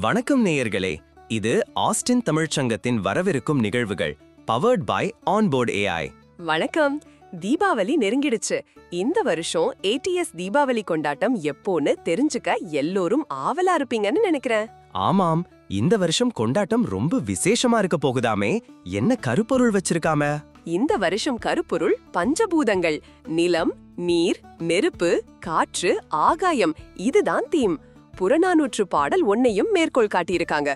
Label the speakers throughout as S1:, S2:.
S1: வணக்கம் நேயர்களே, இது ஆஸ்டின் தமிழ்ச்சங்கத்தின் வரவிருக்கும் நிகழ்வுகள் பவர்ட் பை ஆன்போர்ட் ஏஐ.
S2: வணக்கம். தீபாவளி நெருங்கிடுச்சு. இந்த வருஷம் ஏடிஎஸ் தீபாவளி கொண்டாட்டம் எப்போன்னு தெரிஞ்சுக்க எல்லோரும் ஆவலா இருப்பீங்கன்னு நினைக்கிறேன்.
S1: ஆமாம், இந்த வருஷம் கொண்டாட்டம் ரொம்ப விசேஷமா இருக்க போகுதாமே. என்ன கருப்பொருள் வச்சிருக்காம?
S2: இந்த வருஷம் கருப்பொருள் பஞ்சபூதங்கள்: நிலம், நீர், நெருப்பு, காற்று, ஆகாயம். இதுதான் தீம். புறநானூற்று பாடல் ஒன்னையும் மேற்கோள் காட்டியிருக்காங்க.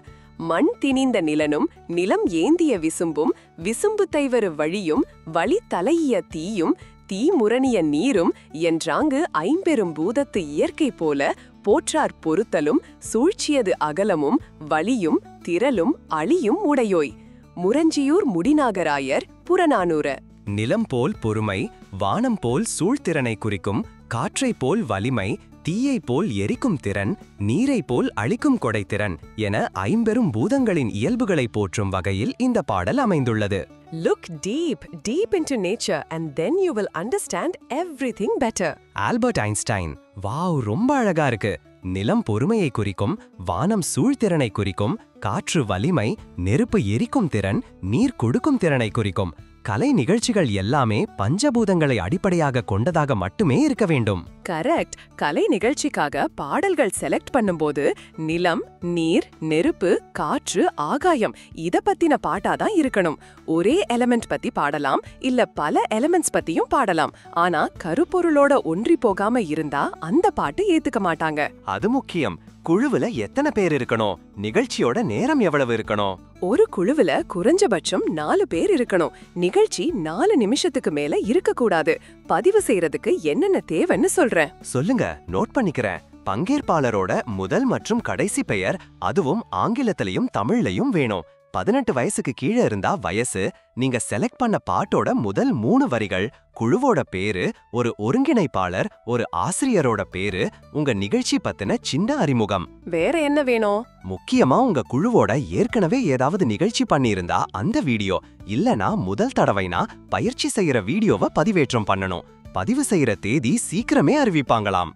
S2: மண் திணிந்த நிலனும் நிலம் ஏந்திய விசும்பும் விசும்பு தைவரு வழியும் வழி தலையிய தீயும் தீ முரணிய நீரும் என்றாங்கு ஐம்பெரும் பூதத்து இயற்கை போல போற்றார் பொறுத்தலும் சூழ்ச்சியது அகலமும் வலியும் திரளும் அழியும் உடையோய். முரஞ்சியூர் முடிநாகராயர், புறநானூறு.
S1: நிலம் போல் பொறுமை, வானம் போல் சூழ்திறனை குறிக்கும், காற்றை போல் வலிமை, தீயை போல் எரிக்கும் திறன், நீரை போல் அழிக்கும் கொடைத்திறன் என ஐம்பெரும் பூதங்களின் இயல்புகளை போற்றும் வகையில் இந்த பாடல் அமைந்துள்ளது.
S2: Look deep into nature and then you will understand everything better.
S1: Albert Einstein. Wow, ரொம்ப அழகா இருக்கு. நிலம் பொறுமையை குறிக்கும், வானம் சூழ்திறனை குறிக்கும், காற்று வலிமை, நெருப்பு எரிக்கும் திறன், நீர் கொடுக்கும் திறனை குறிக்கும். கலை நிகழ்ச்சிகள் எல்லாமே பஞ்சபூதங்களை அடிப்படையாக கொண்டதாக மட்டுமே இருக்க வேண்டும்.
S2: கரெக்ட். கலை நிகழ்ச்சிக்காக பாடல்கள் செலக்ட் பண்ணும்போது நிலம், நீர், நெருப்பு, காற்று, ஆகாயம் இத பத்தின பாட்டாதான் இருக்கணும். ஒரே எலிமெண்ட் பத்தி பாடலாம், இல்ல பல எலிமெண்ட்ஸ் பத்தியும் பாடலாம். ஆனா கருப்பொருளோட ஒன்றி போகாம இருந்தா அந்த பாட்டு ஏத்துக்க மாட்டாங்க.
S1: அது முக்கியம். குழுவுல எத்தனை பேர் இருக்கணும்? நிகழ்ச்சியோட நேரம் எவ்வளவு இருக்கணும்?
S2: ஒரு குழுவுல குறைஞ்சபட்சம் 4 பேர் இருக்கணும். நிகழ்ச்சி 4 நிமிஷத்துக்கு மேல இருக்க கூடாது. பதிவு செய்யறதுக்கு என்னென்ன தேவைன்னு சொல்றேன்.
S1: சொல்லுங்க, நோட் பண்ணிக்கிறேன். பங்கேற்பாளரோட முதல் மற்றும் கடைசி பெயர், அதுவும் ஆங்கிலத்திலையும் தமிழ்லையும் வேணும். 18 வயசுக்கு கீழே இருந்தா வயசு, நீங்க செலக்ட் பண்ண பாட்டோட முதல் 3 வரிகள், குழுவோட பேரு, ஒரு ஒருங்கிணைப்பாளர், ஒரு ஆசிரியரோட பேரு, உங்க நிகழ்ச்சி பத்தின சின்ன அறிமுகம்.
S2: வேற என்ன வேணும்?
S1: முக்கியமா உங்க குழுவோட ஏற்கனவே ஏதாவது நிகழ்ச்சி பண்ணியிருந்தா அந்த வீடியோ, இல்லனா முதல் தடவைனா பயிற்சி செய்யற வீடியோவை பதிவேற்றம் பண்ணணும். பதிவு செய்யற தேதி சீக்கிரமே அறிவிப்பாங்களாம்.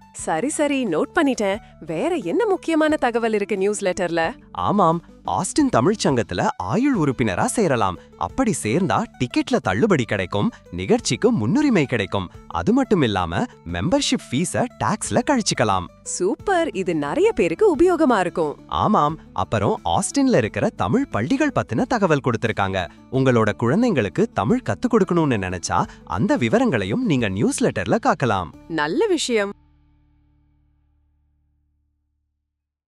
S2: சரி, நோட் பண்ணிட்டேன். வேற என்ன முக்கியமான தகவல் இருக்கு நியூஸ் லெட்டர்ல?
S1: ஆமாம், ஆஸ்டின் தமிழ்ச்சங்கத்துல ஆயுள் உறுப்பினரா சேரலாம். அப்படி சேர்ந்தா டிக்கெட்ல தள்ளுபடி கிடைக்கும், நிகழ்ச்சிக்கு முன்னுரிமை கிடைக்கும். அது மட்டும் இல்லாம மெம்பர்ஷிப் ஃபீஸ டாக்ஸ்ல கழிச்சுக்கலாம்.
S2: சூப்பர். இது நிறைய பேருக்கு உபயோகமா இருக்கும்.
S1: ஆமாம். அப்புறம் ஆஸ்டின்ல இருக்கிற தமிழ் பள்ளிகள் பத்தின தகவல் கொடுத்திருக்காங்க. உங்களோட குழந்தைங்களுக்கு தமிழ் கத்து கொடுக்கணும்னு நினைச்சா அந்த விவரங்களையும் நீங்க நியூஸ் லெட்டர்ல காக்கலாம்.
S2: நல்ல விஷயம்.